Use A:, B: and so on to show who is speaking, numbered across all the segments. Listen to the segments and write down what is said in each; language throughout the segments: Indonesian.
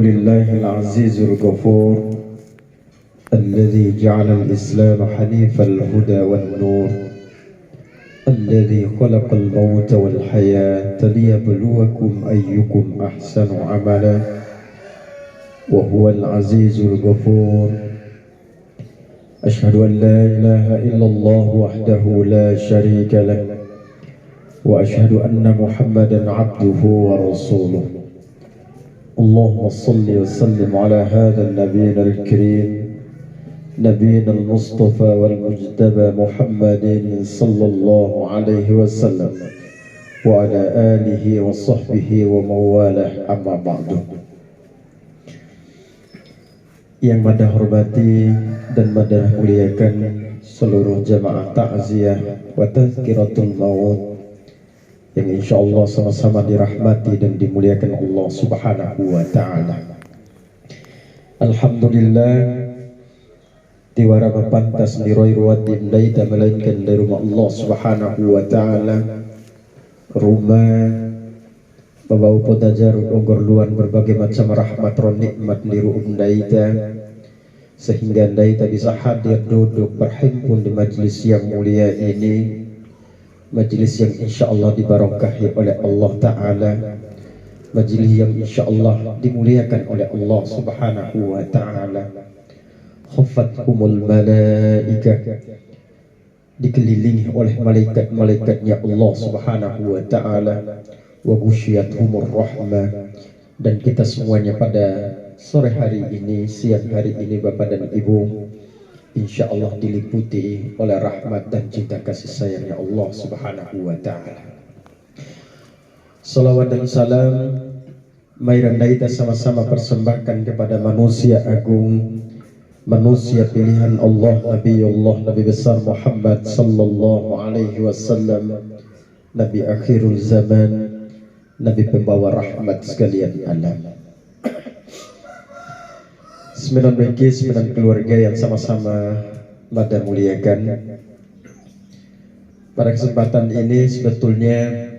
A: لله العزيز الغفور الذي جعل الإسلام حنيف الهدى والنور الذي خلق الموت والحياة ليبلوكم أيكم أحسن عملا وهو العزيز الغفور. أشهد أن لا إله إلا الله وحده لا شريك له وأشهد أن محمدا عبده ورسوله. اللهم صل وسلم على هذا النبي الكريم نبينا المصطفى والمجتبى محمد صلى الله عليه وسلم وعلى آله وصحبه ومواله. أما بعد. Yang madah hormati dan madah muliakan seluruh jamaah takziah wa tazkiratul maut yang insyaallah sama-sama dirahmati dan dimuliakan Allah Subhanahu wa taala. Alhamdulillah tiwara pantas niroi ruwatin daita melainkan dari rumah Allah Subhanahu wa taala. Rumah Babau podajar ongor luan berbagai macam rahmat ron nikmat niru daita sehingga daita bisa hadir duduk berhimpun di majlis yang mulia ini, majlis yang insyaallah dibarakahi oleh Allah taala, majlis yang insyaallah dimuliakan oleh Allah Subhanahu wa taala. Khaffathumul malaikah, dikelilingi oleh malaikat-malaikatnya Allah Subhanahu wa taala. Wa ghusyiyatuhumur rahmah, dan kita semuanya pada sore hari ini, siang hari ini Bapak dan Ibu insyaallah diliputi oleh rahmat dan cinta kasih sayangnya Allah Subhanahu wa taala. Salawat dan salam mari kita sama-sama persembahkan kepada manusia agung, manusia pilihan Allah, Nabi besar Muhammad sallallahu alaihi wasallam, Nabi akhirul zaman, Nabi pembawa rahmat sekalian alam. Sembilan keluarga yang sama-sama mada muliakan. Pada kesempatan ini sebetulnya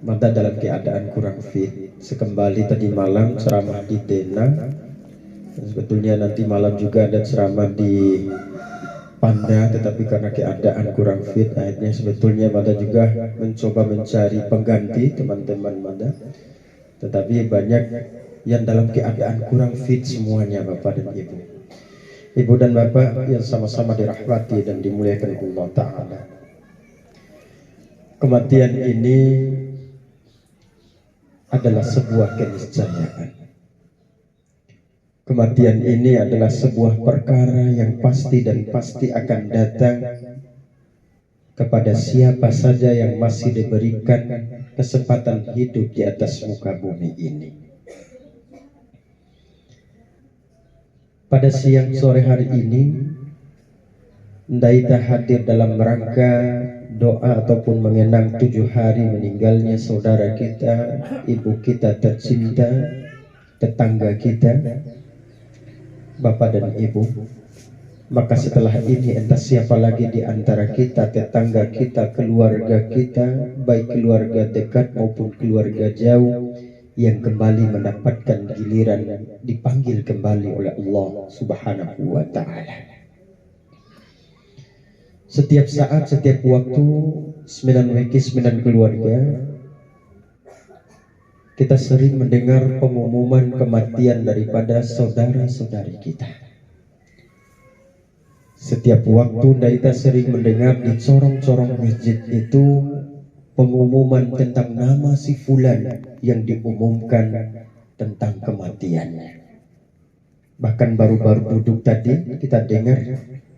A: mada dalam keadaan kurang fit. Sekembali tadi malam ceramah di Dena, dan sebetulnya nanti malam juga ada ceramah di Panda, tetapi karena keadaan kurang fit akhirnya sebetulnya Mada juga mencoba mencari pengganti teman-teman Mada, tetapi banyak yang dalam keadaan kurang fit semuanya Bapak dan Ibu. Ibu dan Bapak yang sama-sama dirahmati dan dimuliakan Allah Ta'ala. Kematian ini adalah sebuah keniscayaan. Kematian ini adalah sebuah perkara yang pasti dan pasti akan datang kepada siapa saja yang masih diberikan kesempatan hidup di atas muka bumi ini. Pada siang sore hari ini, Ndaita hadir dalam rangka doa ataupun mengenang 7 hari meninggalnya saudara kita, ibu kita tercinta, tetangga kita, Bapak dan Ibu. Maka setelah ini entah siapa lagi di antara kita, tetangga kita, keluarga kita, baik keluarga dekat maupun keluarga jauh, yang kembali mendapatkan giliran dipanggil kembali oleh Allah Subhanahu wa taala. Setiap saat, setiap waktu, 9 keluarga, kita sering mendengar pengumuman kematian daripada saudara-saudari kita. Setiap waktu kita sering mendengar di corong-corong masjid itu pengumuman tentang nama si fulan yang diumumkan tentang kematiannya. Bahkan baru-baru duduk tadi kita dengar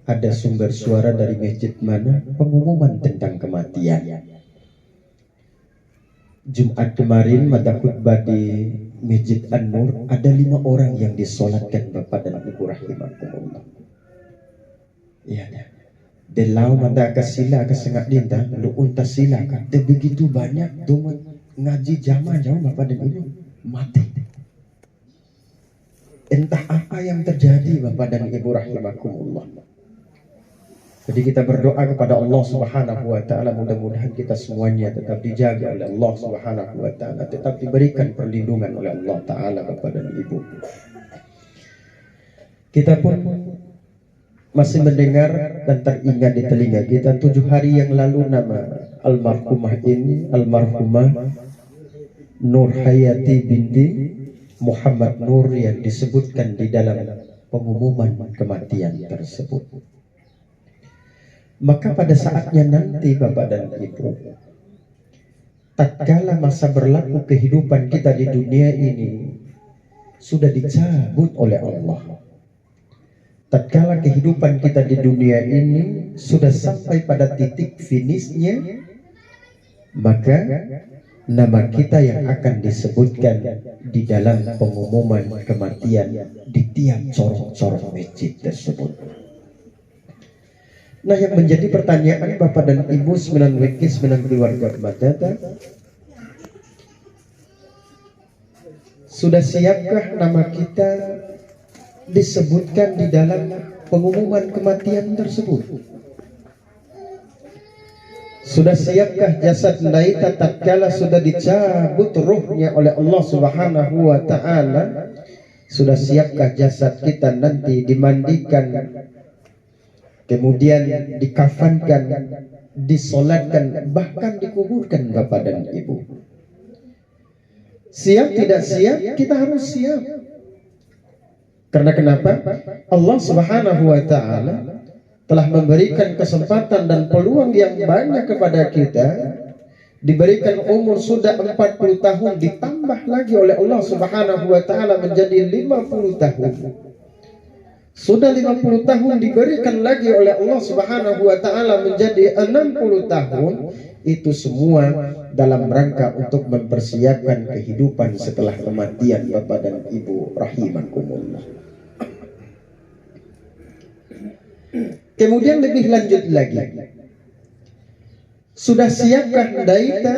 A: ada sumber suara dari masjid mana pengumuman tentang kematian. Jumat kemarin mata khutbah di Masjid An-Nur ada 5 orang yang disolatkan Bapak dan Ibu rahimakumullah. Iya dah. Delau mata kasila kesengat dinta lu unta sila kan. Ada begitu banyak doang ngaji jamaah jauh Bapak dan Ibu mati. Entah apa yang terjadi Bapak dan Ibu rahimakumullah. Jadi kita berdoa kepada Allah Subhanahu wa taala, mudah-mudahan kita semuanya tetap dijaga oleh Allah Subhanahu wa taala, tetap diberikan perlindungan oleh Allah taala Bapak dan Ibu. Kita pun masih mendengar dan teringat di telinga kita 7 hari yang lalu nama almarhumah Nur Hayati binti Muhammad Nur yang disebutkan di dalam pengumuman kematian tersebut. Maka pada saatnya nanti Bapak dan Ibu, tatkala masa berlaku kehidupan kita di dunia ini sudah dicabut oleh Allah, tatkala kehidupan kita di dunia ini sudah sampai pada titik finishnya, maka nama kita yang akan disebutkan di dalam pengumuman kematian di tiap corong-corong masjid tersebut. Nah, yang menjadi pertanyaan Bapak dan Ibu sembilan keluarga Madata, sudah siapkah nama kita disebutkan di dalam pengumuman kematian tersebut? Sudah siapkah jasad Ndaita tatkala sudah dicabut ruhnya oleh Allah Subhanahu wa ta'ala? Sudah siapkah jasad kita nanti dimandikan, kemudian dikafankan, disolatkan, bahkan dikuburkan Bapak dan Ibu? Siap tidak siap? Kita harus siap. Karena kenapa? Allah Subhanahu wa ta'ala telah memberikan kesempatan dan peluang yang banyak kepada kita. Diberikan umur sudah 40 tahun, ditambah lagi oleh Allah Subhanahu wa ta'ala menjadi 50 tahun. Sudah 50 tahun diberikan lagi oleh Allah Subhanahu wa ta'ala menjadi 60 tahun. Itu semua dalam rangka untuk mempersiapkan kehidupan setelah kematian Bapak dan Ibu rahimakumullah. Kemudian lebih lanjut lagi, sudah siapkah Ndaita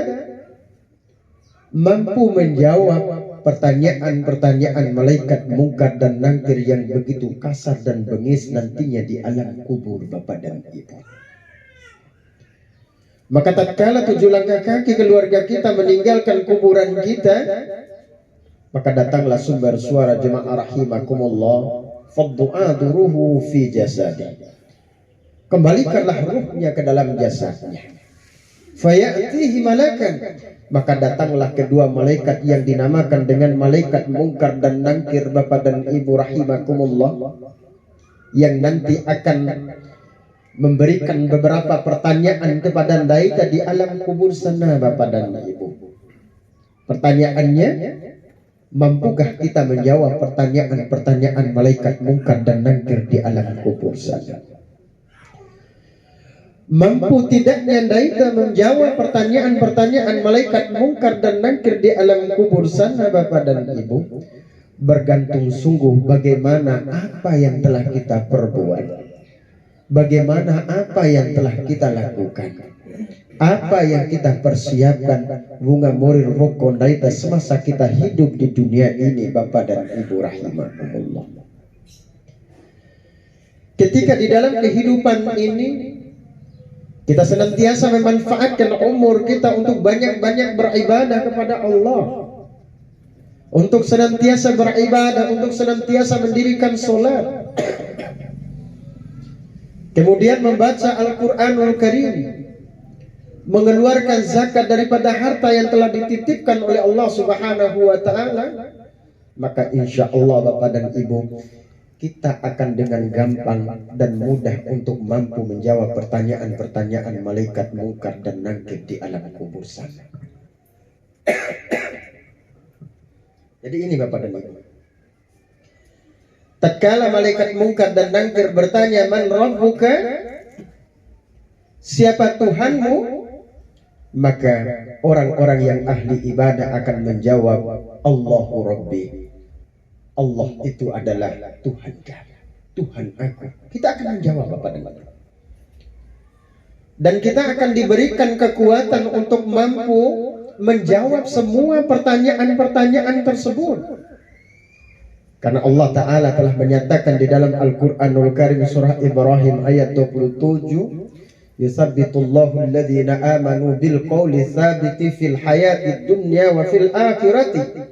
A: mampu menjawab pertanyaan-pertanyaan malaikat mungkar dan nangkir yang begitu kasar dan bengis nantinya di alam kubur Bapak dan Ibu? Maka tatkala 7 langkah kaki keluarga kita meninggalkan kuburan kita, maka datanglah sumber suara jemaah rahimakumullah, faddu'adu ruhu fi jasadi, kembalikanlah ruhnya ke dalam jasadnya. Fayatihi malakan, maka datanglah kedua malaikat yang dinamakan dengan malaikat mungkar dan nangkir Bapak dan Ibu rahimakumullah, yang nanti akan memberikan beberapa pertanyaan kepada Ndaita di alam kubur sana Bapak dan Ibu. Pertanyaannya, mampukah kita menjawab pertanyaan-pertanyaan malaikat mungkar dan nangkir di alam kubur sana? Mampu tidaknya Ndaita menjawab pertanyaan-pertanyaan malaikat mungkar dan nangkir di alam kubur sana Bapak dan Ibu, bergantung sungguh bagaimana apa yang telah kita perbuat, bagaimana apa yang telah kita lakukan, apa yang kita persiapkan bunga murir roko Ndaita semasa kita hidup di dunia ini Bapak dan Ibu rahimakumullah. Ketika di dalam kehidupan ini kita senantiasa memanfaatkan umur kita untuk banyak-banyak beribadah kepada Allah, untuk senantiasa beribadah, untuk senantiasa mendirikan sholat, kemudian membaca Al-Quranul Karim, mengeluarkan zakat daripada harta yang telah dititipkan oleh Allah Subhanahu wa ta'ala, maka insya Allah Bapak dan Ibu, kita akan dengan gampang dan mudah untuk mampu menjawab pertanyaan-pertanyaan malaikat mungkar dan nangkir di alam kubur sana. Jadi ini Bapak dan Ibu, tatkala malaikat mungkar dan nangkir bertanya, man rabbuka, siapa Tuhanmu, maka orang-orang yang ahli ibadah akan menjawab, Allahu Rabbi, Allah itu adalah Tuhan kami, Tuhan aku. Kita akan menjawab Bapak dan Ibu, dan kita akan diberikan kekuatan untuk mampu menjawab semua pertanyaan-pertanyaan tersebut. Karena Allah Ta'ala telah menyatakan di dalam Al-Quranul Karim surah Ibrahim ayat 27, yusabbitullahu alladhina amanu bil qawli thabiti fil hayati dunya wa fil akhirati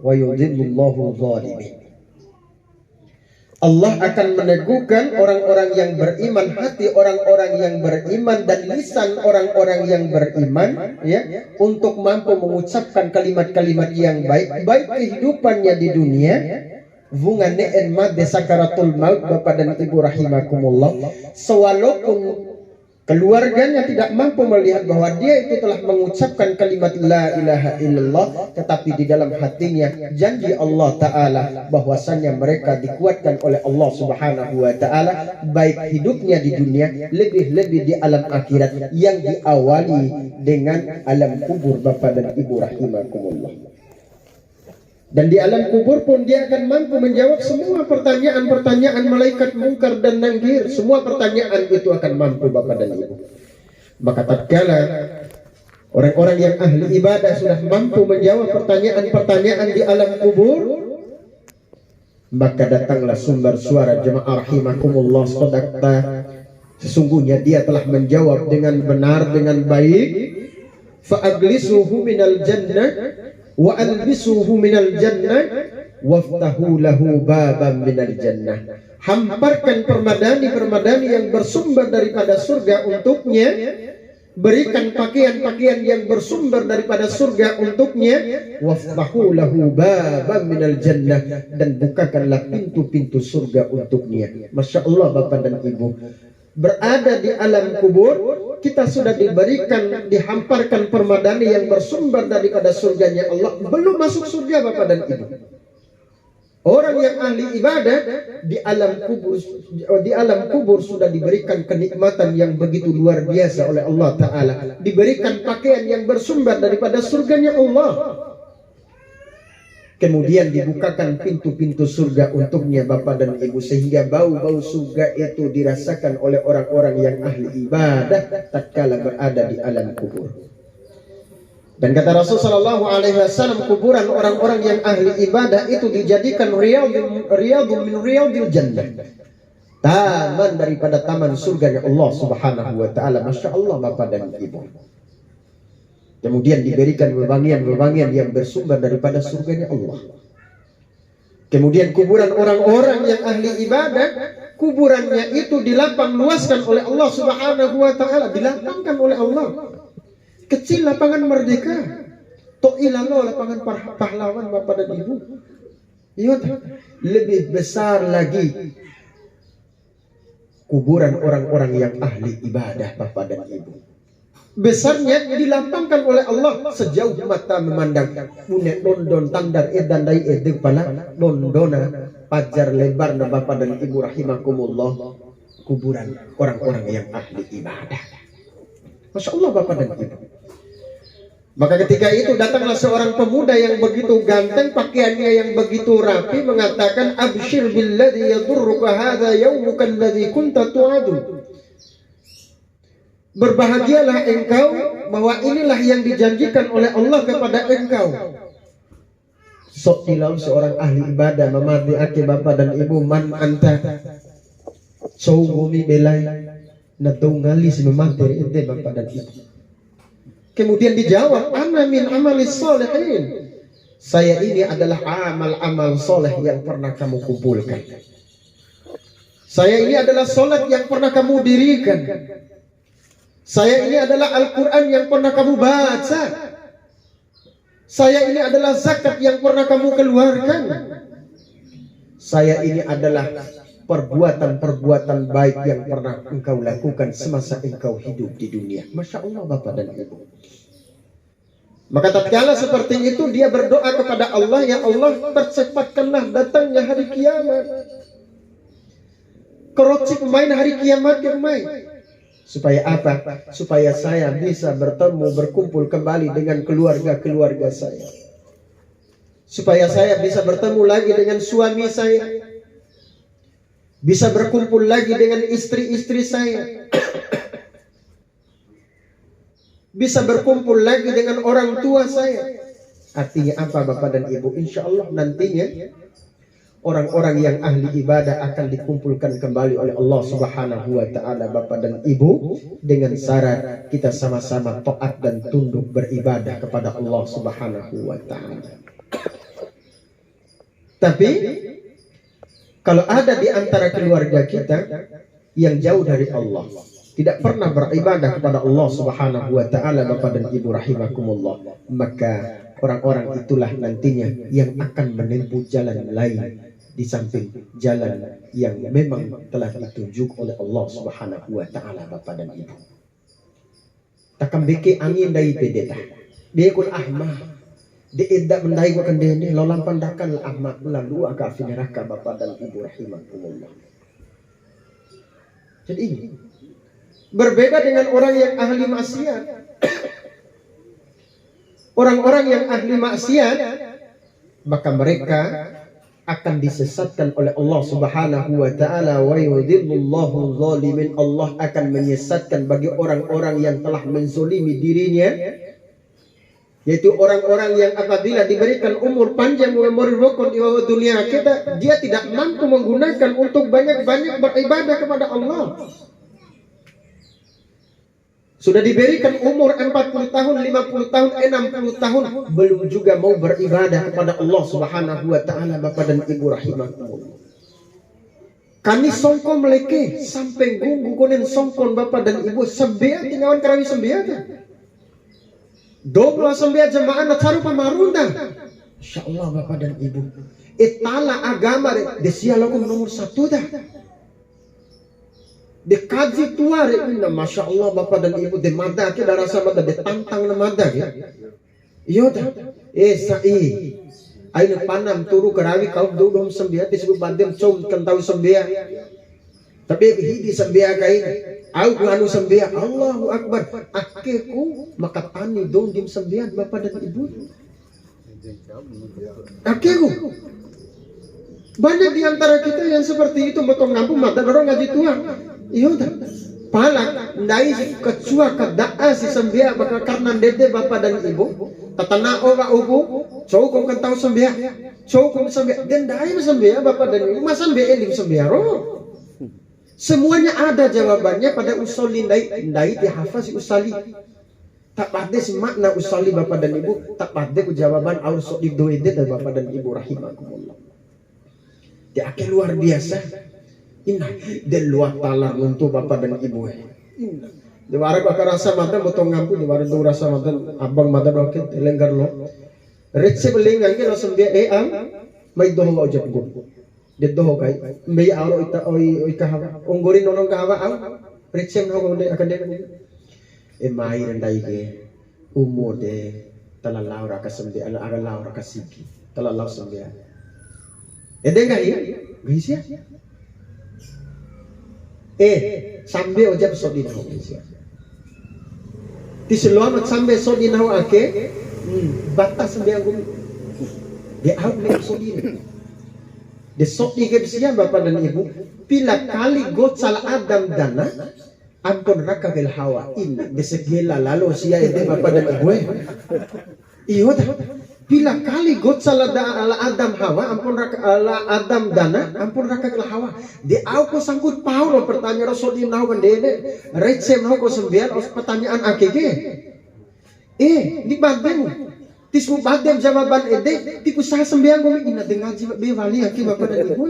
A: wa yudhillullahu zalimin. Allah akan meneguhkan orang-orang yang beriman, hati orang-orang yang beriman dan lisan orang-orang yang beriman, ya, untuk mampu mengucapkan kalimat-kalimat yang baik, baik kehidupannya di dunia, vungane enma desakaratul maut, Bapak dan Ibu rahimakumullah, sewalaupun keluarganya tidak mampu melihat bahwa dia itu telah mengucapkan kalimat la ilaha illallah, tetapi di dalam hatinya janji Allah Ta'ala bahwasannya mereka dikuatkan oleh Allah Subhanahu wa Ta'ala, baik hidupnya di dunia, lebih-lebih di alam akhirat yang diawali dengan alam kubur, Bapak dan Ibu rahimakumullah. Dan di alam kubur pun dia akan mampu menjawab semua pertanyaan-pertanyaan malaikat mungkar dan nangkir. Semua pertanyaan itu akan mampu, Bapak dan Ibu. Maka tatkala orang-orang yang ahli ibadah sudah mampu menjawab pertanyaan-pertanyaan di alam kubur, maka datanglah sumber suara jemaah rahimakumullah, sadaqta, sesungguhnya dia telah menjawab dengan benar, dengan baik. Fa'aglisuhu minal jannah wa albisuhu minal jannah waftahu lahu baban minal jannah. Hamparkan permadani-permadani yang bersumber daripada surga untuknya, berikan pakaian-pakaian yang bersumber daripada surga untuknya, waftahu lahu baban minal jannah, dan bukakanlah pintu-pintu surga untuknya. Masya Allah, Bapak dan Ibu, berada di alam kubur, kita sudah diberikan, dihamparkan permadani yang bersumber daripada surganya Allah. Belum masuk surga, Bapak dan Ibu. Orang yang ahli ibadah di alam kubur sudah diberikan kenikmatan yang begitu luar biasa oleh Allah Ta'ala. Diberikan pakaian yang bersumber daripada surganya Allah. Kemudian dibukakan pintu-pintu surga untuknya, Bapak dan Ibu, sehingga bau-bau surga itu dirasakan oleh orang-orang yang ahli ibadah tatkala berada di alam kubur. Dan kata Rasulullah SAW, kuburan orang-orang yang ahli ibadah itu dijadikan riyadun min riyadil jannah, taman daripada taman surganya Allah Subhanahu wa Ta'ala. Masya Allah, Bapak dan Ibu. Kemudian diberikan wewangian-wewangian yang bersumber daripada surganya Allah. Kemudian kuburan orang-orang yang ahli ibadah, kuburannya itu dilapang luaskan oleh Allah Subhanahu wa Ta'ala, dilapangkan oleh Allah. Kecil lapangan Merdeka, to'ilalo lapangan pahlawan, Bapak dan Ibu. Lebih besar lagi kuburan orang-orang yang ahli ibadah, Bapak dan Ibu. Besarnya dilapangkan oleh Allah sejauh mata memandang. Punya dondon tandar edan dai edek pala dondona pajar lebar na, Bapak dan Ibu rahimakumullah, kuburan orang-orang yang ahli ibadah. Masya Allah, Bapak dan Ibu. Maka ketika itu datanglah seorang pemuda yang begitu ganteng, pakaiannya yang begitu rapi, mengatakan, abshir billadhi yadurruka hadha yawmuka alladhi kunta tu'adu. Berbahagialah engkau bahwa inilah yang dijanjikan oleh Allah kepada engkau. Sok tilau seorang ahli ibadah memati aki, Bapak dan Ibu, man anta sawgumi belai natungali si memateri ente, Bapak dan Ibu. Kemudian dijawab, ana min amalis solehin, saya ini adalah amal-amal soleh yang pernah kamu kumpulkan. Saya ini adalah solat yang pernah kamu dirikan. Saya ini adalah Al-Quran yang pernah kamu baca. Saya ini adalah zakat yang pernah kamu keluarkan. Saya ini adalah perbuatan-perbuatan baik yang pernah engkau lakukan semasa engkau hidup di dunia. Masya Allah, Bapak dan Ibu. Maka tatkala seperti itu dia berdoa kepada Allah, ya Allah, percepatkanlah datangnya hari kiamat. Kerocik main hari kiamat ke main. Supaya apa? Supaya saya bisa bertemu, berkumpul kembali dengan keluarga-keluarga saya. Supaya saya bisa bertemu lagi dengan suami saya. Bisa berkumpul lagi dengan istri-istri saya. Bisa berkumpul lagi dengan orang tua saya. Artinya apa, Bapak dan Ibu? Insya Allah nantinya orang-orang yang ahli ibadah akan dikumpulkan kembali oleh Allah Subhanahu wa Ta'ala, Bapak dan Ibu, dengan syarat kita sama-sama taat dan tunduk beribadah kepada Allah Subhanahu wa Ta'ala. Tapi Kalau ada di antara keluarga kita yang jauh dari Allah, tidak pernah beribadah kepada Allah Subhanahu wa taala, Bapak dan Ibu rahimakumullah, maka orang-orang itulah nantinya yang akan menempuh jalan lain di samping jalan yang memang telah ditunjuk oleh Allah Subhanahu wa taala, Bapak dan Ibu. Takam beke angin dari pedeta. Dia kul ahmah. Dia tidak mendai wakan dene lolam pandakan ahmad lalu agak neraka, Bapak dan Ibu rahimakumullah. Jadi ini berbeda dengan orang yang ahli maksiat. Orang-orang yang ahli maksiat, maka mereka akan disesatkan oleh Allah Subhanahu wa taala. Wa yudhillullahu zalimin. Allah akan menyesatkan bagi orang-orang yang telah menzolimi dirinya, yaitu orang-orang yang apabila diberikan umur panjang, umur rukun di dunia kita, dia tidak mampu menggunakan untuk banyak-banyak beribadah kepada Allah. Sudah diberikan umur 40 tahun, 50 tahun, 60 tahun, belum juga mau beribadah kepada Allah Subhanahu wa taala, Bapak dan Ibu rahimakumullah. Kami songko meleke sampai gunggu konen songkon, Bapak dan Ibu sembia tinggawan karawi sembia ta. Dobla sembia jemaah na taru pamarunda. Insyaallah Bapak dan Ibu. Itala agama de sialakum nomor 1 dah. Dikaji tua inna masya Allah Bapak dan Ibu de mada ke darasa mada de tantang na mada ya. Iyo dah. Sai. Aina panam turu karawi kau dudum sembia disebut badem com kentau sembia. Tapi hidi sembia kain. Au anu sembia Allahu Akbar. Akeku maka tani dong dim sembia Bapak dan Ibu. Akeku. Banyak di antara kita yang seperti itu, motong ngampung mata dorong ngaji tua. Iyo dah. Palak ndai kecua kedaa si sembia bakal karena dede Bapak dan Ibu. Tatana oba ubu, cowok kong kentau sembia. Cowok kong sembia dan ndai sembia Bapak dan Ibu, masa sembia eling sembia roh. Semuanya ada jawabannya pada usoli ndai dihafaz si usali. Tak pada si makna usali Bapak dan Ibu, tak pada ku jawaban aur sok didoede dari Bapak dan Ibu rahimakumullah. Dia akan luar biasa. Inna dan luar talar untuk Bapak dan Ibu. Di warak bakal rasa mata motong ngampu di warak tu rasa mata abang mata roket lenggar lo. Retse belengang ke langsung dia am mai doho ojek go. Dia doho kai mai alo ita oi kahawa. Onggorin nonong kahawa am retse no go akan dia. Mai rendai ke umur de talalau raka sembe ala lau raka siki. Talalau sembe. Dengar ya? Bisa. Sampai ojab sodinahu Malaysia. Di selamat sampai sodinahu ake batas sampai aku dia out nih sodin. Di sodi kebisian Bapak dan Ibu, pila kali gocal Adam dana ampun raka bil hawa inna di segala lalu sia itu Bapak dan Ibu. Iyo dah. Bila kali gocal ala Adam Hawa ampun raka ala Adam dana ampun raka kala Hawa di aku sangkut Paulo pertanyaan Rasul nahu bendene receh nahu ko sembian os pertanyaan akege di badem tismu badem jawaban ede tiku sah sembian gumi ina de ngaji be wali ake Bapak dan Ibu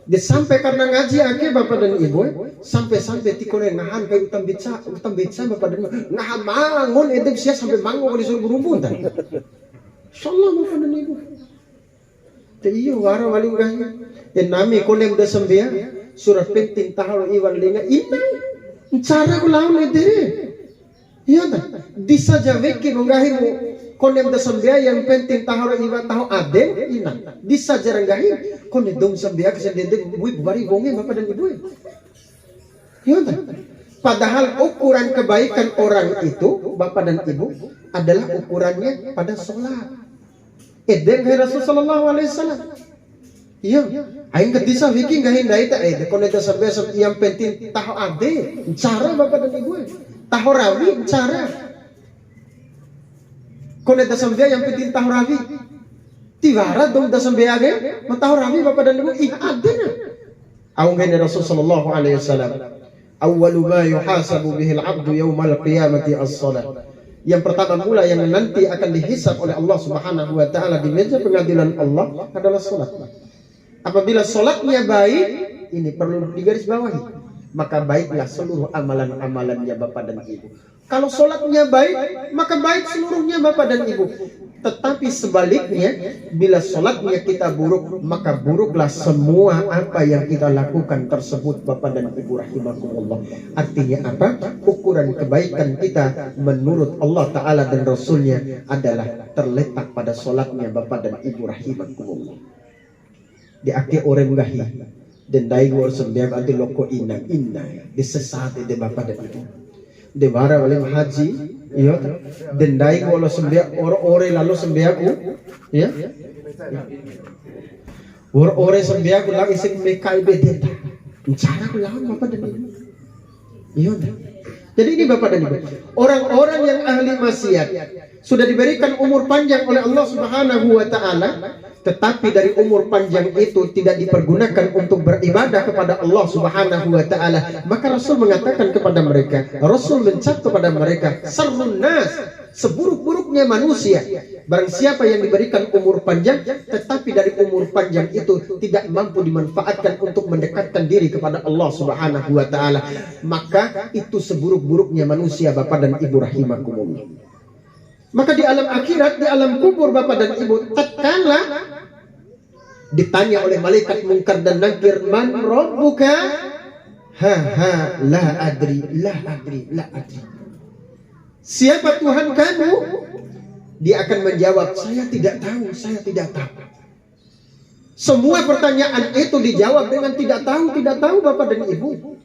A: de sampai karena ngaji ake Bapak dan Ibu sampai tikone ngahan kay utam beca Bapak dan Ibu ngahan mangon ede sia sampai mangon disuruh berumpun tan insyaallah Bapak dan Ibu te iyo wara waling gahi nami konem da sambia surat penting tahalo iwan linga ina cara ko laun ede iya ta disaja weki ngahi mo konem da sambia yang penting tahalo iwan tahu ade ina disaja ranggahi konem dong sambia kesendede bui bari bonge Bapak dan Ibu iya ta. Padahal ukuran kebaikan orang itu Bapak dan Ibu adalah ukurannya pada sholat. Dengan Rasul sallallahu alaihi wasallam. Iya, aing kedisa wiki gahin dai ta koneta sampai yang penting tahu ade cara Bapak dan Ibu. Tahu rawi cara. Koneta sampai yang penting tahu rawi. Tiwara dong da sampai age, tahu rawi Bapak dan Ibu ih ade na. Aung Rasul sallallahu alaihi wasallam. Awwalu ma yuhasabu bihil abdu yaumal qiyamati as-salat. Yang pertama mula yang nanti akan dihisab oleh Allah Subhanahu wa taala di meja pengadilan Allah adalah salat. Apabila sholatnya baik, ini perlu digarisbawahi, maka baiklah seluruh amalan-amalannya Bapak dan Ibu. Kalau sholatnya baik, maka baik seluruhnya Bapak dan Ibu. Tetapi sebaliknya, bila sholatnya kita buruk, maka buruklah semua apa yang kita lakukan tersebut Bapak dan Ibu rahimakumullah. Artinya apa? Ukuran kebaikan kita menurut Allah Ta'ala dan Rasulnya adalah terletak pada sholatnya Bapak dan Ibu rahimakumullah. Di akhir orang gahi dan dai war sembiang adi loko inna disesati de Bapak dan Ibu. De bara oleh haji, iya, dan dai kalau sembiang ore lalu sembiaku, ya, ore sembiaku lagi isik mekai bedeta. Cara aku lawan Bapak dan Ibu, iya. Jadi ini Bapak dan Ibu, orang-orang yang ahli maksiat sudah diberikan umur panjang oleh Allah Subhanahu wa Ta'ala, tetapi dari umur panjang itu tidak dipergunakan untuk beribadah kepada Allah Subhanahu wa Ta'ala. Maka Rasul mengatakan kepada mereka, Rasul mencap kepada mereka, sarrun nas, seburuk-buruknya manusia. Barang siapa yang diberikan umur panjang, tetapi dari umur panjang itu tidak mampu dimanfaatkan untuk mendekatkan diri kepada Allah Subhanahu wa Ta'ala, maka itu seburuk-buruknya manusia Bapak dan Ibu rahimakumullah. Maka di alam akhirat, di alam kubur Bapak dan Ibu, tatkala ditanya oleh malaikat Munkar dan Nakir, man rabbuka? La adri. Siapa Tuhan kamu? Dia akan menjawab, saya tidak tahu. Semua pertanyaan itu dijawab dengan tidak tahu Bapak dan Ibu.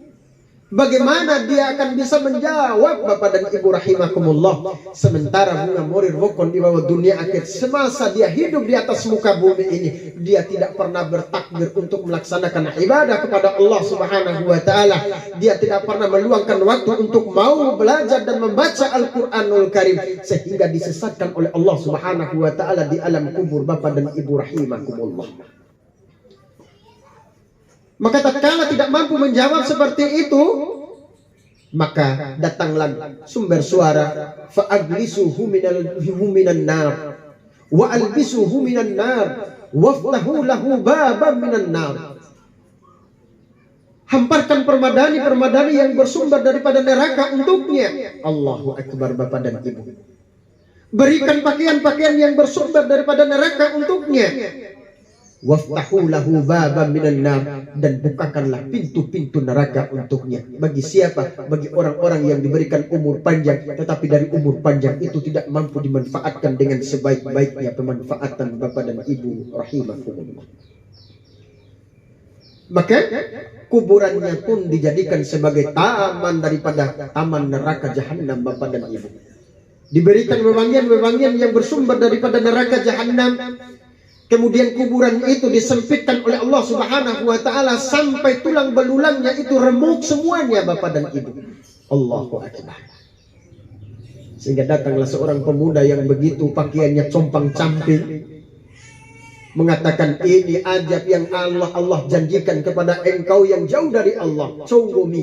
A: Bagaimana dia akan bisa menjawab Bapak dan Ibu rahimakumullah, sementara bunga morir rokon di bawah dunia akhir, semasa dia hidup di atas muka bumi ini, dia tidak pernah bertakbir untuk melaksanakan ibadah kepada Allah Subhanahu wa Ta'ala. Dia tidak pernah meluangkan waktu untuk mau belajar dan membaca Al-Quranul Karim, sehingga disesatkan oleh Allah Subhanahu wa Ta'ala di alam kubur Bapak dan Ibu rahimakumullah. Maka tatkala tidak mampu menjawab seperti itu, maka datanglah sumber suara, fa'aglisuhu minan nar wa albisuhu minan nar waftahu lahu baban minan nar. Hamparkan permadani yang bersumber daripada neraka untuknya. Allahu Akbar Bapak dan Ibu. Berikan pakaian-pakaian yang bersumber daripada neraka untuknya. Waftahu lahu baban minan nar, dan bukakanlah pintu-pintu neraka untuknya. Bagi siapa? Bagi orang-orang yang diberikan umur panjang, tetapi dari umur panjang itu tidak mampu dimanfaatkan dengan sebaik-baiknya pemanfaatan Bapak dan Ibu rahimakumullah. Maka kuburannya pun dijadikan sebagai taman daripada taman neraka jahanam Bapak dan Ibu. Diberikan wewangian-wewangian yang bersumber daripada neraka jahanam. Kemudian kuburan itu disempitkan oleh Allah Subhanahu wa Ta'ala sampai tulang belulangnya itu remuk semuanya Bapak dan Ibu. Allahu Akbar. Sehingga datanglah seorang pemuda yang begitu pakaiannya compang-camping, mengatakan, ini ajab yang Allah janjikan kepada engkau yang jauh dari Allah. Sungguh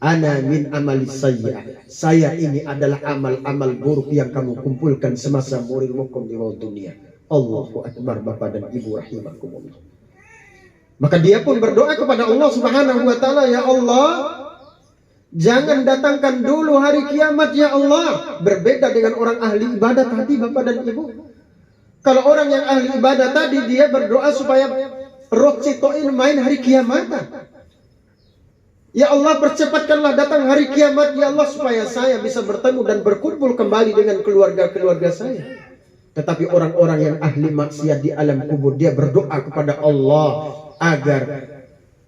A: ana min amali sayyi'ah. Saya ini adalah amal-amal buruk yang kamu kumpulkan semasa muridmukum di bawah dunia. Allahu Akbar Bapak dan Ibu rahimakumullah. Maka dia pun berdoa kepada Allah Subhanahu wa Ta'ala, ya Allah, jangan datangkan dulu hari kiamat ya Allah. Berbeda dengan orang ahli ibadah tadi Bapak dan Ibu. Kalau orang yang ahli ibadah tadi, dia berdoa supaya rotsitoin main hari kiamat. Ya Allah, percepatkanlah datang hari kiamat ya Allah, supaya saya bisa bertemu dan berkumpul kembali dengan keluarga-keluarga saya. Tetapi orang-orang yang ahli maksiat di alam kubur, dia berdoa kepada Allah agar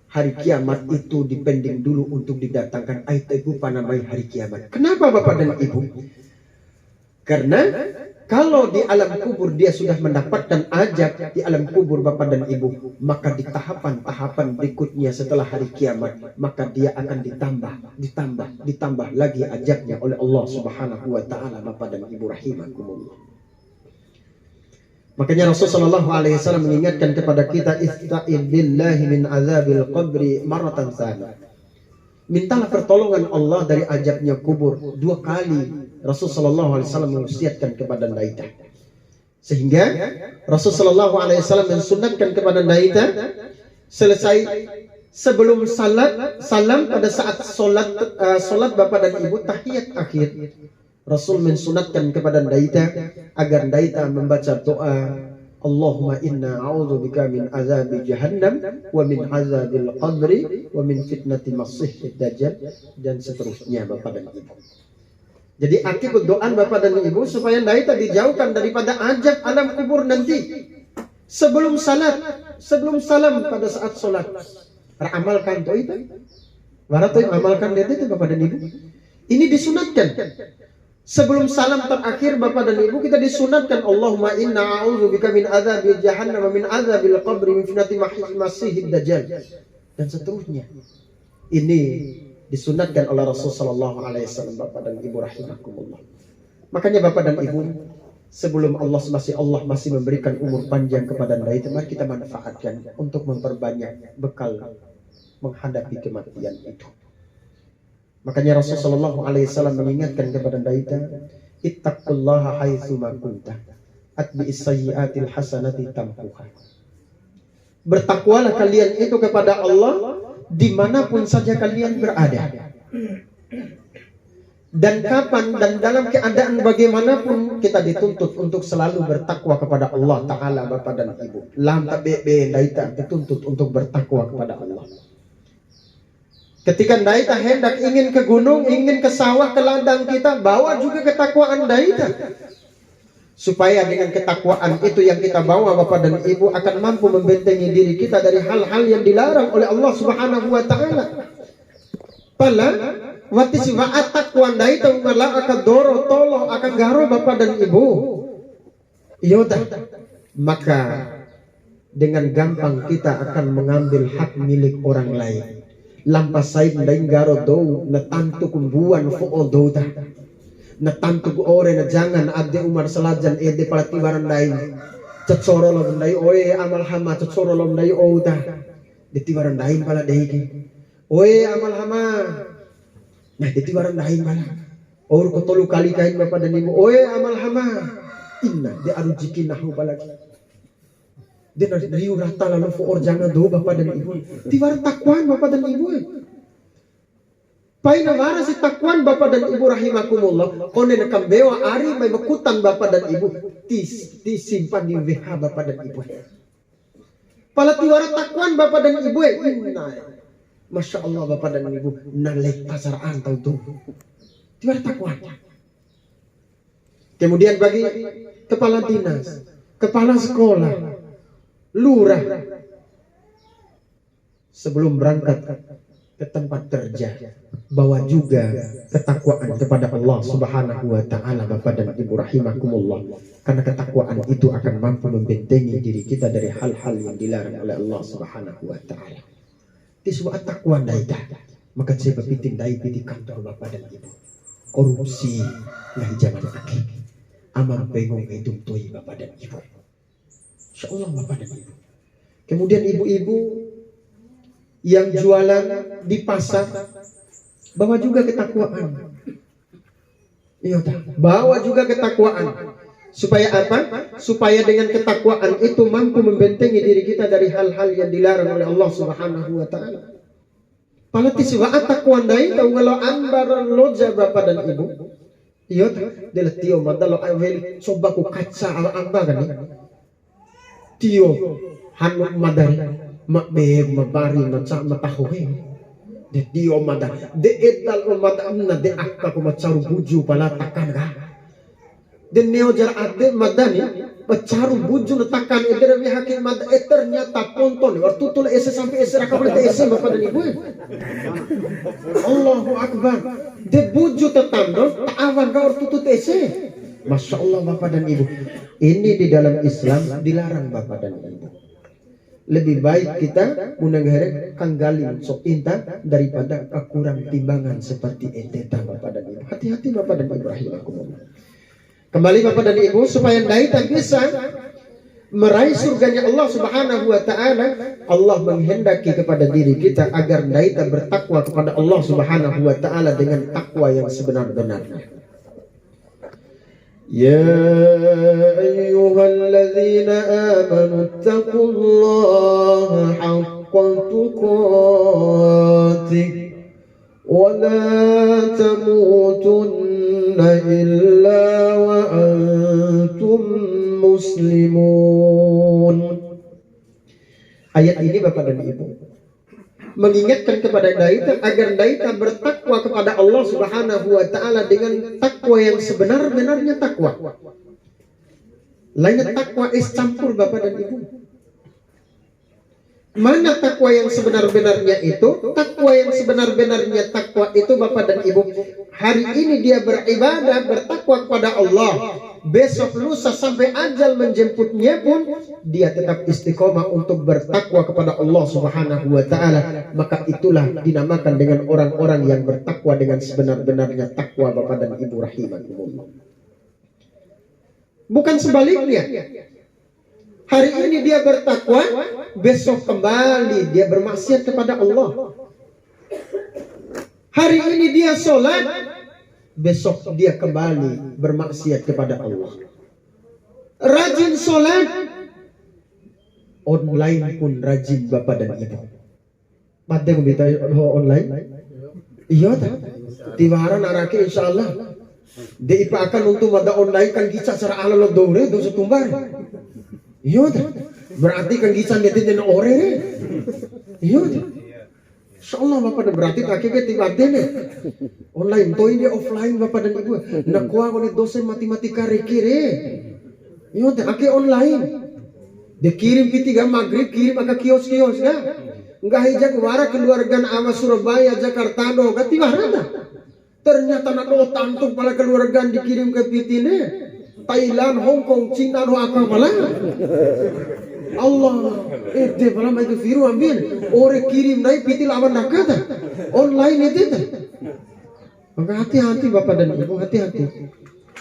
A: hari kiamat itu dipending dulu untuk didatangkan. Aiteku panamai hari kiamat. Kenapa Bapak dan Ibu? Karena kalau di alam kubur dia sudah mendapatkan ajab di alam kubur Bapak dan Ibu, maka di tahapan-tahapan berikutnya setelah hari kiamat, maka dia akan ditambah lagi ajabnya oleh Allah Subhanahu wa Ta'ala Bapak dan Ibu rahimakumullah. Makanya Rasulullah SAW mengingatkan kepada kita, ista'in billahi min azabil qabri maratan tsani. Mintalah pertolongan Allah dari azabnya kubur. 2 kali Rasulullah SAW mewasiatkan kepada kita. Sehingga Rasulullah SAW mensunatkan kepada kita Selesai sebelum salam pada saat solat Bapak dan Ibu tahiyat akhir, Rasul mensunatkan kepada daita agar daita membaca doa Allahumma inna a'udzubika min azabi jahannam wa min azabil qabri wa min fitnati masiihid dajjal, dan seterusnya Bapak dan Ibu. Jadi akibat doa Bapak dan Ibu supaya daita dijauhkan daripada azab alam kubur nanti. Sebelum salam pada saat solat, amalkan itu. Warato amalkan itu Bapak dan Ibu. Ini disunatkan. Sebelum salam terakhir Bapak dan Ibu kita disunatkan Allahumma inna a'udzubika min adzabil jahannam wa min adzabil qabri min fitnati masiihid dajjal, dan seterusnya. Ini disunatkan oleh Rasul sallallahu alaihi wasallam Bapak dan Ibu rahimakumullah. Makanya Bapak dan Ibu, sebelum Allah masih memberikan umur panjang kepada daita, mari kita manfaatkan untuk memperbanyak bekal menghadapi kematian itu. Makanya Rasulullah SAW mengingatkan kepada daita, ittaqullaha haitsu ma kunta atbi'is sayyi'atil hasanati tamhuha. Bertakwalah kalian itu kepada Allah dimanapun saja kalian berada. Dan kapan dan dalam keadaan bagaimanapun kita dituntut untuk selalu bertakwa kepada Allah Ta'ala Bapak dan Ibu. Lam tabe daita dituntut untuk bertakwa kepada Allah. Ketika daita hendak ingin ke gunung, ingin ke sawah, ke ladang kita, bawa juga ketakwaan daita. Supaya dengan ketakwaan itu yang kita bawa Bapak dan Ibu akan mampu membentengi diri kita dari hal-hal yang dilarang oleh Allah Subhanahu wa Ta'ala. Pala wati si wa'atak wandai tawala akan doro tolo akan garo Bapak dan Ibu. Yaudah, maka dengan gampang kita akan mengambil hak milik orang lain. Lampas said daing garo do na tantu kumbuan fo do ta. Na tantu ko ore na jangan abde Umar salajan ede palatiwaran daing. Catsoro lom dai oe amal hama catsoro lom dai o ta. Ditiwaran daing pala deiki. Oe amal hama. Nah ditiwaran daing pala. Or ko tolu kali kain Bapak dan Ibu. Oe amal hama. Inna de arujikin nahu pala. Dia riu rata lalu for jangan do Bapak dan Ibu. Tiwar takwan Bapak dan Ibu. Pai nawara si takwan Bapak dan Ibu rahimakumullah. Kone na kambewa ari may makutan Bapak dan Ibu. Simpan di WH Bapak dan Ibu. Pala tiwara takwan Bapak dan Ibu. Inna. Masya Allah Bapak dan Ibu. Nalek pasar antau tuh. Tiwara takwan. Kemudian bagi kepala dinas, kepala sekolah, lurah, sebelum berangkat ke tempat kerja, bawa juga ketakwaan kepada Allah Subhanahu wa Ta'ala Bapak dan Ibu rahimakumullah. Karena ketakwaan itu akan mampu membentengi diri kita dari hal-hal yang dilarang oleh Allah Subhanahu wa Ta'ala. Tiswa takwa daita, maka saya berpiting daita di kantor Bapak dan Ibu. Korupsi lah jangan akhir. Aman pengong itu tuh Bapak dan Ibu. Insyaallah Bapak dan Ibu. Kemudian ibu-ibu yang jualan di pasar, bawa juga ketakwaan. Iya, bawa juga ketakwaan. Supaya apa? Supaya dengan ketakwaan itu mampu membentengi diri kita dari hal-hal yang dilarang oleh Allah Subhanahu wa Ta'ala. Palati siwa atakwan dai tahu kalau ambaran loja Bapak dan Ibu. Iya, dela tio madalo awel coba ku kaca ala amba kan. Tio hanuk madari mak be mabari maca matahoe de tio madar de etal madanna de akka ko macaru buju pala takkan ga de neo jar ade madani macaru buju takkan edere wi hakim mad ternyata ponton waktu tul ese sampai ese raka boleh ese Bapak dan Ibu. Allahu akbar, de buju tetando ta'awan ga waktu tut ese. Masya Allah Bapak dan Ibu. Ini di dalam Islam dilarang Bapak dan Ibu. Lebih baik kita munanghere kanggalin sok inta daripada kurang timbangan seperti enteta Bapak dan Ibu. Hati-hati Bapak dan Ibu rahimakumullah. Kembali Bapak dan Ibu supaya daita bisa meraih surganya Allah Subhanahu wa Ta'ala. Allah menghendaki kepada diri kita agar daita bertakwa kepada Allah Subhanahu wa Ta'ala dengan takwa yang sebenar-benarnya. يا أيها الذين آمنوا اتقوا الله حق ولا تموتن إلا وأنتم مسلمون. Ayat ini Bapak dan Ibu mengingatkan kepada Daita agar Daita bertakwa kepada Allah Subhanahu wa taala dengan takwa yang sebenar-benarnya takwa. Lainnya takwa campur Bapak dan Ibu. Mana takwa yang sebenar-benarnya itu? Takwa yang sebenar-benarnya takwa itu Bapak dan Ibu, hari ini dia beribadah, bertakwa kepada Allah. Besok lusa sampai ajal menjemputnya pun dia tetap istiqomah untuk bertakwa kepada Allah Subhanahu wa taala. Maka itulah dinamakan dengan orang-orang yang bertakwa dengan sebenar-benarnya takwa Bapak dan Ibu rahimakumullah. Bukan sebaliknya. Hari ini dia bertakwa, besok kembali dia bermaksiat kepada Allah. Hari ini dia sholat, besok dia kembali bermaksiat kepada Allah. Rajin sholat, online pun rajin Bapak dan Ibu. Pada kita online, iya tak? Tiwaran arake insya Allah. Dia akan untuk pada online kan kita secara ala dore dosa tumbar. Iya tak? Berarti kan kita netin ore. Iya tak? Insyaallah Bapak dan berarti kakek tiba-tiba nih online to ini offline Bapak dan Ibu. Nak kuah oleh dosen matematika rekire. Iya tak? Kakek online. Dia kirim pitiga maghrib kirim ke kios-kios ya. Enggak hijak wara keluarga awas Surabaya Jakarta do gati warna. Ternyata nak tantuk pala keluarga dikirim ke pitine. Thailand, Hong Kong, Cina do akal malah. Allah, dia malam itu viru ambil. Ore kirim naik piti lawan nakata. Online itu. Maka hati-hati Bapak dan Ibu, hati-hati.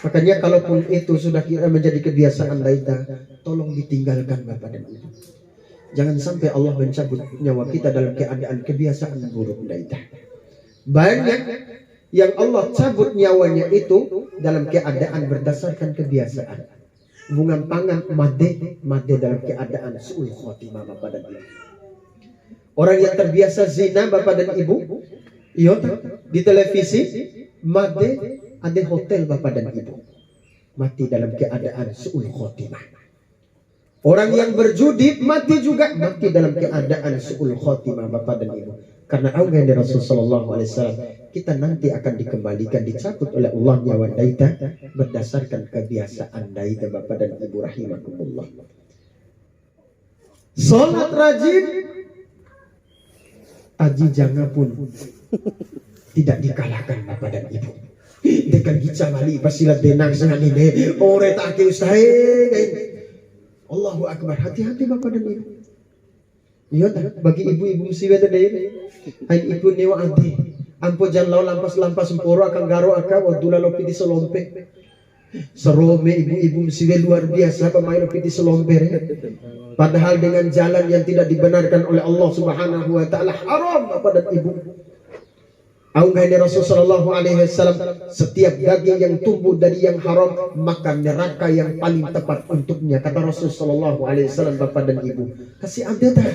A: Makanya kalaupun itu sudah menjadi kebiasaan Daita, tolong ditinggalkan Bapak dan Ibu. Jangan sampai Allah mencabut nyawa kita dalam keadaan kebiasaan buruk Daita. Banyak yang Allah cabut nyawanya itu dalam keadaan berdasarkan kebiasaan. Bungan pangan made dalam keadaan suul khotimah Bapak dan Ibu. Orang yang terbiasa zina Bapak dan Ibu, iya di televisi made ada hotel Bapak dan Ibu. Mati dalam keadaan suul khotimah. Orang yang berjudi mati juga mati dalam keadaan suul khotimah Bapak dan Ibu. Karena Allah dari Rasulullah SAW, kita nanti akan dikembalikan, dicabut oleh Allah nyawa Daita berdasarkan kebiasaan Daita Bapak dan Ibu rahimakumullah. Salat rajin, aji janga pun tidak dikalahkan Bapak dan Ibu. Dekan gica mali pasilat denang sangat ini, ore tak usai. Allahu Akbar, hati-hati Bapak dan Ibu. Iya bagi ibu-ibu musiwa tadi, hai ibu newa adi, ampo jangan lampas semporo akan garo akan wadula lopi di selompe. Serome ibu-ibu musiwa luar biasa pemain lopi di selompe. Padahal dengan jalan yang tidak dibenarkan oleh Allah Subhanahu wa taala haram Bapak dan Ibu. Aunggai Rasulullah SAW, setiap daging yang tumbuh dari yang haram maka neraka yang paling tepat untuknya, kata Rasulullah SAW Bapak dan Ibu. Kasih update.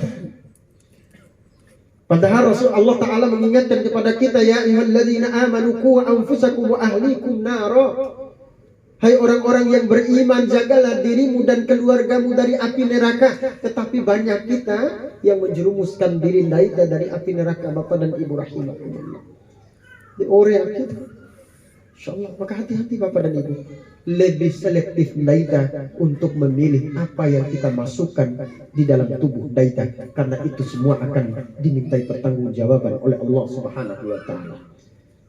A: Padahal Rasulullah Ta'ala mengingatkan kepada kita, ya ayyuhalladzina amanu qu anfusakum wa ahlikum nara. Hai orang-orang yang beriman, jagalah dirimu dan keluargamu dari api neraka. Tetapi banyak kita yang menjerumuskan diri dari api neraka Bapak dan Ibu rahimakumullah. Di orang kita, insyaallah, maka hati-hati Bapak dan Ibu. Lebih selektif Daita untuk memilih apa yang kita masukkan di dalam tubuh Daita, karena itu semua akan dimintai pertanggungjawaban oleh Allah Subhanahu wa taala.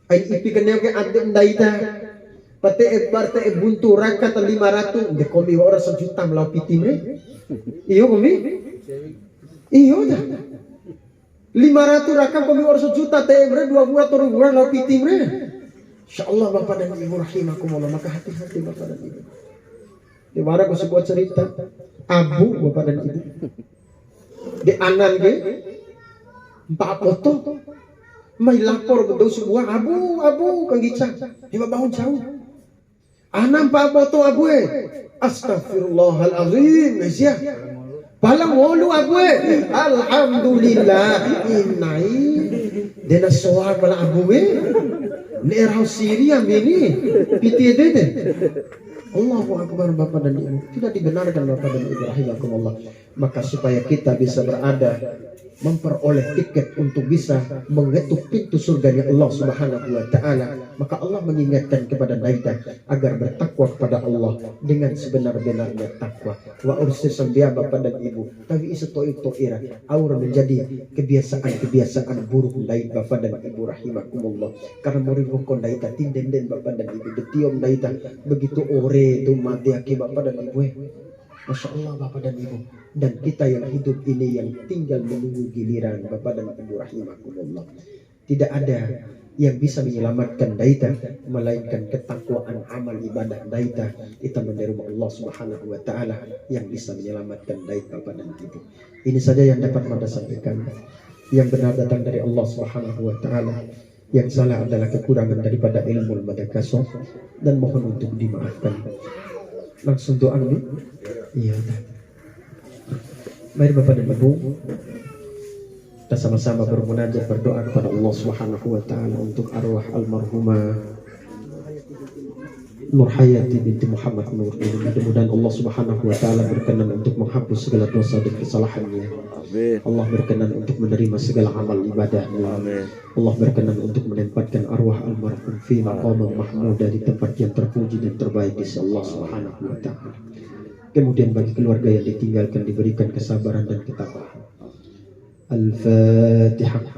A: Ai ipi keneo ke adem Daita, pate buntu raka 500 de komi ora sejuta melau pitimre. Iyo komi? Iyo dah. 500 rakam kami orang sejuta temre 2 bulan 3 bulan lau pitimre. Insyaallah Bapak dan Ibu rahimakumullah, maka hati-hati Bapak dan Ibu. Di mana aku sebuah cerita abu Bapak dan Ibu. Di anan ge 4 foto. Mai lapor betul sebuah abu kang gica. Hima bangun jauh. Anan 4 foto abu Astagfirullahalazim ya. Palang wolu abu alhamdulillah inai Dena soal pala abuwe. Neerau Syria ini. PTDD. Allahu Akbar Bapak dan Ibu. Tidak dibenarkan Bapak dan Ibu rahimakumullah. Maka supaya kita bisa berada memperoleh tiket untuk bisa mengetuk pintu surganya Allah Subhanahu wa taala, maka Allah mengingatkan kepada Daita agar bertakwa kepada Allah dengan sebenar-benarnya takwa. Wa ursisan dia Bapak dan Ibu. Tapi itu ira aur menjadi kebiasaan buruk Daita Bapak dan Ibu rahimakumullah. Karena murid kon Daita tinden Bapak dan Ibu detiom Daita begitu ore itu mati aki Bapak dan Ibu. Masya Allah Bapak dan Ibu. Dan kita yang hidup ini yang tinggal menunggu giliran Bapak dan Ibu rahimakumullah. Tidak ada yang bisa menyelamatkan Daita melainkan ketakwaan amal ibadah Daita. Kita menerima Allah Subhanahu wa taala yang bisa menyelamatkan Daita Bapak dan Ibu. Ini saja yang dapat Manda sampaikan. Yang benar datang dari Allah Subhanahu wa taala. Yang salah adalah kekurangan daripada ilmu madakaso dan mohon untuk dimaafkan. Langsung doa dulu. Iya. Mari Bapak dan Ibu, kita sama-sama bermunajat berdoa kepada Allah Subhanahu wa taala untuk arwah almarhumah Nur Hayati binti Muhammad Nur. Mudah-mudahan Allah Subhanahu wa taala berkenan untuk menghapus segala dosa dan kesalahannya. Amin. Allah berkenan untuk menerima segala amal ibadahnya. Amin. Allah berkenan untuk menempatkan arwah almarhum fi maqam mahmud di tempat yang terpuji dan terbaik di sisi Allah Subhanahu wa taala. Kemudian bagi keluarga yang ditinggalkan diberikan kesabaran dan ketabahan. Al-Fatihah.